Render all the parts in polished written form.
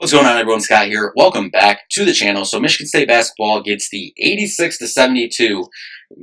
What's going on, everyone? Scott here. Welcome back to the channel. So Michigan State basketball gets the 86-72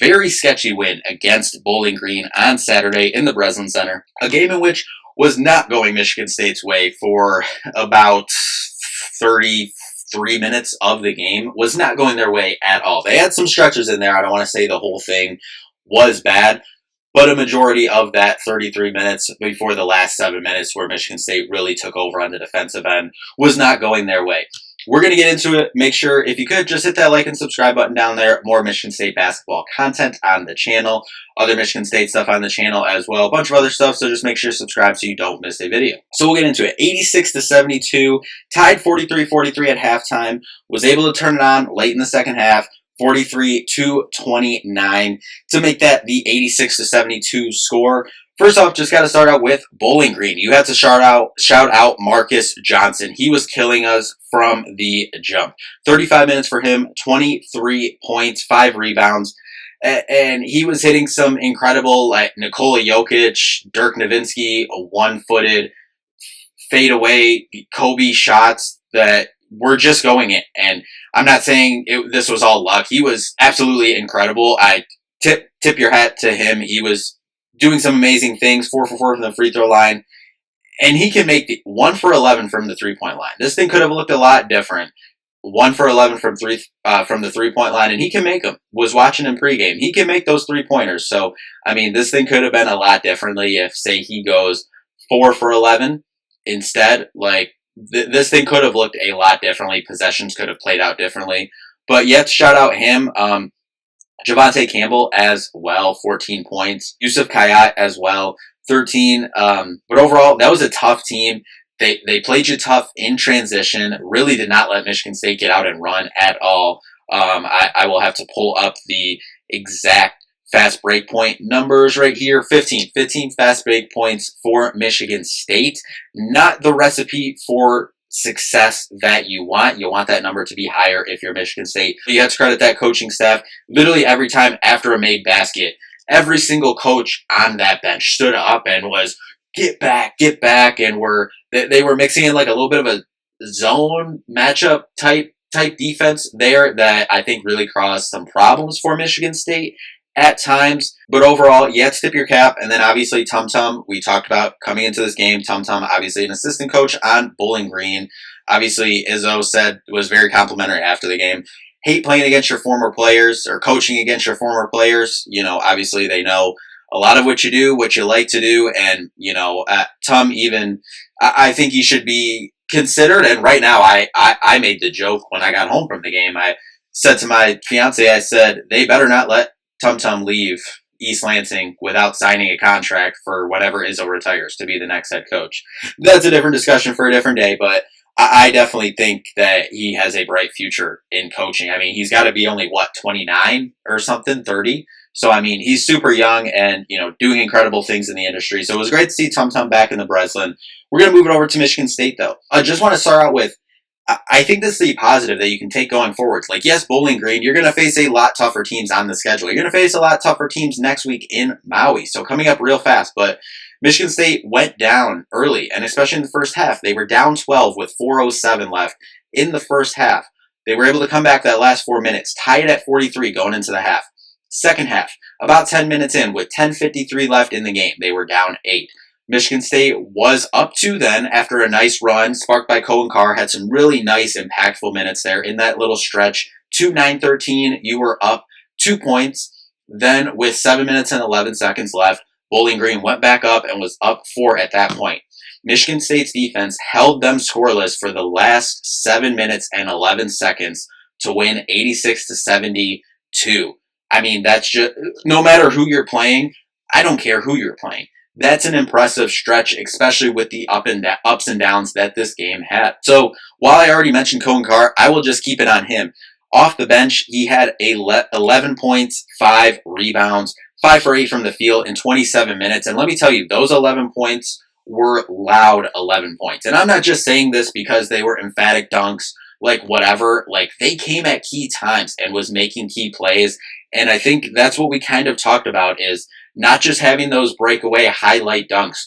very sketchy win against Bowling Green on Saturday in the Breslin Center. A game in which was not going Michigan State's way for about 33 minutes of the game. Was not going their way at all. They had some stretches in there. I don't want to say the whole thing was bad, but a majority of that 33 minutes before the last 7 minutes where Michigan State really took over on the defensive end was not going their way. We're going to get into it. Make sure, if you could, just hit that like and subscribe button down there. More Michigan State basketball content on the channel. Other Michigan State stuff on the channel as well. A bunch of other stuff, so just make sure to subscribe so you don't miss a video. So we'll get into it. 86-72, tied 43-43 at halftime. Was able to turn it on late in the second half. 43-29 to make that the 86-72 score. First off, just got to start out with Bowling Green. You had to shout out Marcus Johnson. He was killing us from the jump. 35 minutes for him, 23 points, 5 rebounds. And he was hitting some incredible, like Nikola Jokic, Dirk Nowitzki, one-footed fadeaway Kobe shots that were just going in. And I'm not saying this was all luck. He was absolutely incredible. I tip your hat to him. He was doing some amazing things, 4 for 4 from the free throw line. And he can make 1 for 11 from the three-point line. This thing could have looked a lot different. 1 for 11 from the three-point line, and he can make them. Was watching him pregame. He can make those three-pointers. So, I mean, this thing could have been a lot differently if, say, he goes 4 for 11 instead. Like, this thing could have looked a lot differently. Possessions could have played out differently. But yet, shout out him. Javonte Campbell as well, 14 points. Yusuf Kayat as well, 13. But overall, that was a tough team. They played you tough in transition. Really did not let Michigan State get out and run at all. I will have to pull up the exact fast break point numbers right here. 15 fast break points for Michigan State. Not the recipe for success that you want. You want that number to be higher if you're Michigan State. You have to credit that coaching staff. Literally every time after a made basket, every single coach on that bench stood up and was, get back, and they were mixing in like a little bit of a zone matchup type defense there that I think really caused some problems for Michigan State at times. But overall, you have to tip your cap. And then obviously Tum Tum, we talked about coming into this game. Tum Tum, obviously an assistant coach on Bowling Green. Obviously, Izzo said was very complimentary after the game. Hate playing against your former players or coaching against your former players. You know, obviously they know a lot of what you do, what you like to do. And, you know, Tum even, I think he should be considered. And right now, I made the joke when I got home from the game. I said to my fiance, I said, they better not let Tum Tum leave East Lansing without signing a contract for whenever Izzo retires to be the next head coach. That's a different discussion for a different day, but I definitely think that he has a bright future in coaching. I mean, he's got to be only, 29 or something, 30? So, I mean, he's super young and, you know, doing incredible things in the industry. So it was great to see Tum Tum back in the Breslin. We're going to move it over to Michigan State, though. I just want to start out with, I think this is the positive that you can take going forwards. Like, yes, Bowling Green, you're going to face a lot tougher teams on the schedule. You're going to face a lot tougher teams next week in Maui. So coming up real fast. But Michigan State went down early, and especially in the first half. They were down 12 with 4:07 left in the first half. They were able to come back that last 4 minutes, tied at 43 going into the half. Second half, about 10 minutes in with 10:53 left in the game, they were down 8. Michigan State was up 2 then after a nice run, sparked by Cohen Carr, had some really nice, impactful minutes there in that little stretch. 2:9-13, you were up 2 points. Then with 7 minutes and 11 seconds left, Bowling Green went back up and was up 4 at that point. Michigan State's defense held them scoreless for the last 7 minutes and 11 seconds to win 86-72. I mean, that's just, no matter who you're playing, I don't care who you're playing. That's an impressive stretch, especially with the ups and downs that this game had. So while I already mentioned Cohen Carr, I will just keep it on him. Off the bench, he had 11 points, 5 rebounds, 5 for 8 from the field in 27 minutes. And let me tell you, those 11 points were loud 11 points. And I'm not just saying this because they were emphatic dunks, like whatever. Like, they came at key times and was making key plays. And I think that's what we kind of talked about, is not just having those breakaway highlight dunks,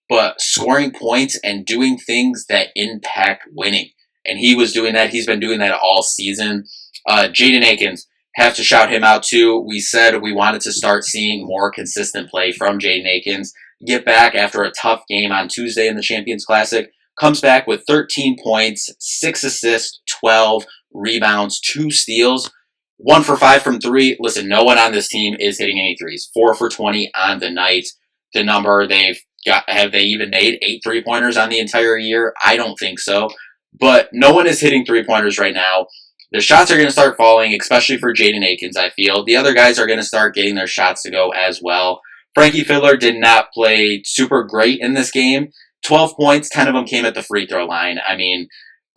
but scoring points and doing things that impact winning. and he was doing that. He's been doing that all season. Jaden Akins, have to shout him out too. We said we wanted to start seeing more consistent play from Jaden Akins. Get back after a tough game on Tuesday in the Champions Classic. Comes back with 13 points, 6 assists, 12 rebounds, 2 steals. 1 for 5 from 3. Listen, no one on this team is hitting any threes. 4 for 20 on the night. The number they've got, have they even made 8 3-pointers on the entire year? I don't think so. But no one is hitting 3-pointers right now. The shots are going to start falling, especially for Jaden Akins, I feel. The other guys are going to start getting their shots to go as well. Frankie Fiddler did not play super great in this game. 12 points, 10 of them came at the free throw line. I mean,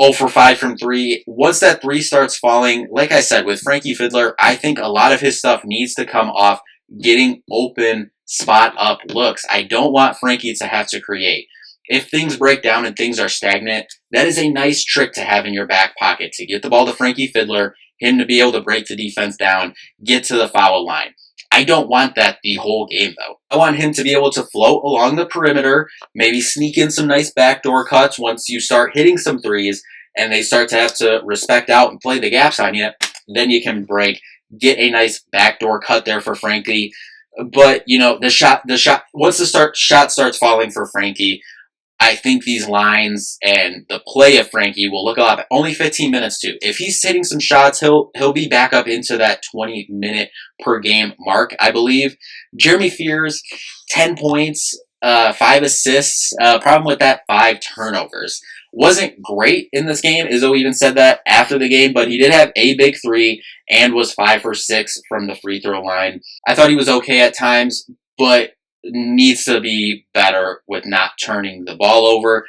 0 for 5 from 3. Once that 3 starts falling, like I said, with Frankie Fiddler, I think a lot of his stuff needs to come off getting open, spot up looks. I don't want Frankie to have to create. If things break down and things are stagnant, that is a nice trick to have in your back pocket, to get the ball to Frankie Fiddler, him to be able to break the defense down, get to the foul line. I don't want that the whole game, though. I want him to be able to float along the perimeter, maybe sneak in some nice backdoor cuts once you start hitting some threes and they start to have to respect out and play the gaps on you. Then you can break, get a nice backdoor cut there for Frankie. But, you know, once the shot starts falling for Frankie, I think these lines and the play of Frankie will look a lot better. Only 15 minutes too. If he's hitting some shots, he'll be back up into that 20-minute per game mark, I believe. Jeremy Fears, 10 points, 5 assists. Problem with that, 5 turnovers. Wasn't great in this game. Izzo even said that after the game, but he did have a big 3 and was 5 for 6 from the free throw line. I thought he was okay at times, but needs to be better with not turning the ball over,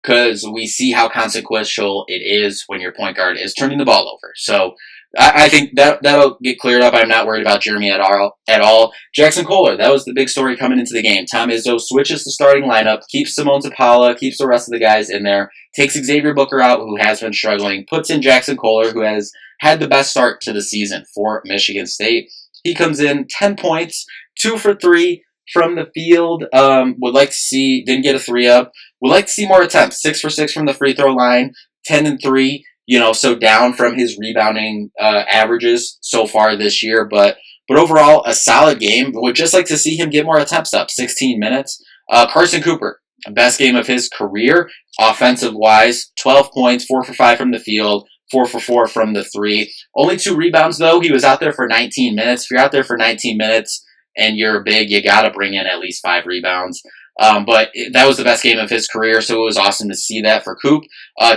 because we see how consequential it is when your point guard is turning the ball over. So I think that'll get cleared up. I'm not worried about Jeremy at all. Jackson Kohler, that was the big story coming into the game. Tom Izzo switches the starting lineup, keeps Simone Zapala, keeps the rest of the guys in there, takes Xavier Booker out, who has been struggling, puts in Jackson Kohler, who has had the best start to the season for Michigan State. He comes in 10 points, 2 for 3 from the field. Would like to see, didn't get a 3 up. Would like to see more attempts. 6 for 6 from the free throw line, 10 and 3. You know, so down from his rebounding averages so far this year, but overall a solid game. Would just like to see him get more attempts up. 16 minutes. Carson Cooper, best game of his career, offensive wise. 12 points, 4 for 5 from the field, 4 for 4 from the 3. Only 2 rebounds though. He was out there for 19 minutes. If you're out there for 19 minutes and you're big, you got to bring in at least 5 rebounds. But that was the best game of his career, so it was awesome to see that for Coop.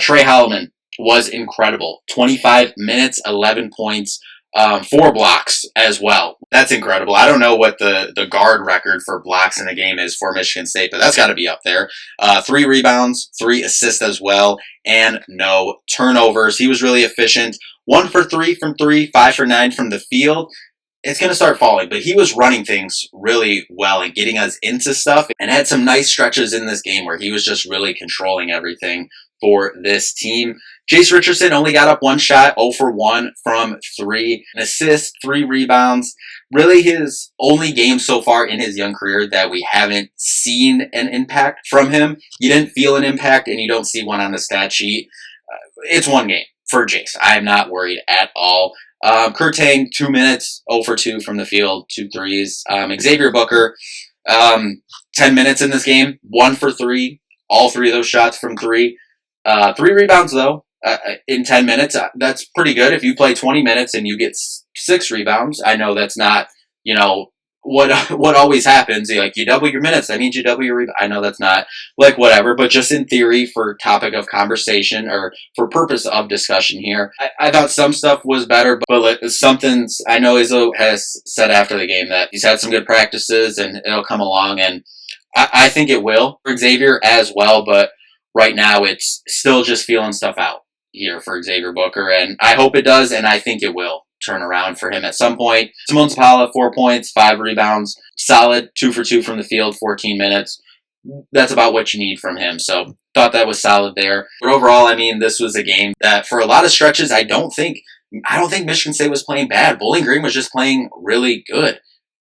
Trey Holloman was incredible. 25 minutes, 11 points, 4 blocks as well. That's incredible. I don't know what the guard record for blocks in a game is for Michigan State, but that's got to be up there. 3 rebounds, 3 assists as well, and no turnovers. He was really efficient. 1 for 3 from 3, 5 for 9 from the field. It's going to start falling, but he was running things really well and getting us into stuff, and had some nice stretches in this game where he was just really controlling everything for this team. Jace Richardson only got up 1 shot, 0 for 1 from 3. An assist, 3 rebounds. Really his only game so far in his young career that we haven't seen an impact from him. You didn't feel an impact, and you don't see one on the stat sheet. It's 1 game for Jace. I'm not worried at all. Kurtang, 2 minutes, 0 for 2 from the field, 2 threes. Xavier Booker, 10 minutes in this game, 1 for 3. All 3 of those shots from 3. 3 rebounds, though, in 10 minutes. That's pretty good. If you play 20 minutes and you get 6 rebounds, I know that's not, you know, what always happens. You double your minutes, that means you double your rebounds. I know that's not, whatever, but just in theory for topic of conversation or for purpose of discussion here, I thought some stuff was better, but something's, I know Izzo has said after the game that he's had some good practices and it'll come along, and I think it will for Xavier as well, but right now it's still just feeling stuff out here for Xavier Booker, and I hope it does, and I think it will turn around for him at some point. Simone Zapala, 4 points, 5 rebounds, solid, 2 for 2 from the field, 14 minutes. That's about what you need from him, so thought that was solid there. But overall, I mean, this was a game that for a lot of stretches, I don't think Michigan State was playing bad. Bowling Green was just playing really good.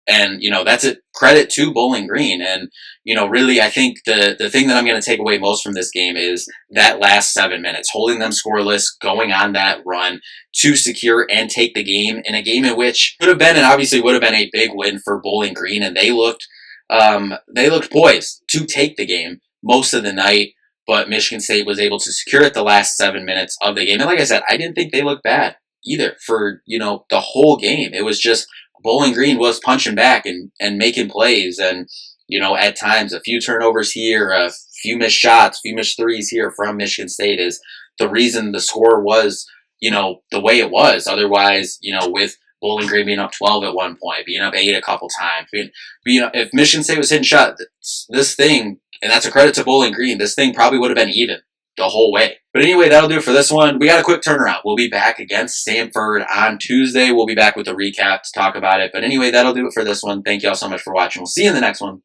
And, that's a credit to Bowling Green. And, really, I think the thing that I'm going to take away most from this game is that last 7 minutes, holding them scoreless, going on that run to secure and take the game in a game in which could have been and obviously would have been a big win for Bowling Green. And they looked poised to take the game most of the night. But Michigan State was able to secure it the last 7 minutes of the game. And like I said, I didn't think they looked bad either for, the whole game. It was just Bowling Green was punching back and making plays. And, at times a few turnovers here, a few missed shots, a few missed threes here from Michigan State is the reason the score was, the way it was. Otherwise, with Bowling Green being up 12 at one point, being up 8 a couple times, if Michigan State was hitting shots, this thing, and that's a credit to Bowling Green, this thing probably would have been even the whole way. But anyway, that'll do it for this one. We got a quick turnaround. We'll be back against Stanford on Tuesday. We'll be back with a recap to talk about it. But anyway, that'll do it for this one. Thank you all so much for watching. We'll see you in the next one.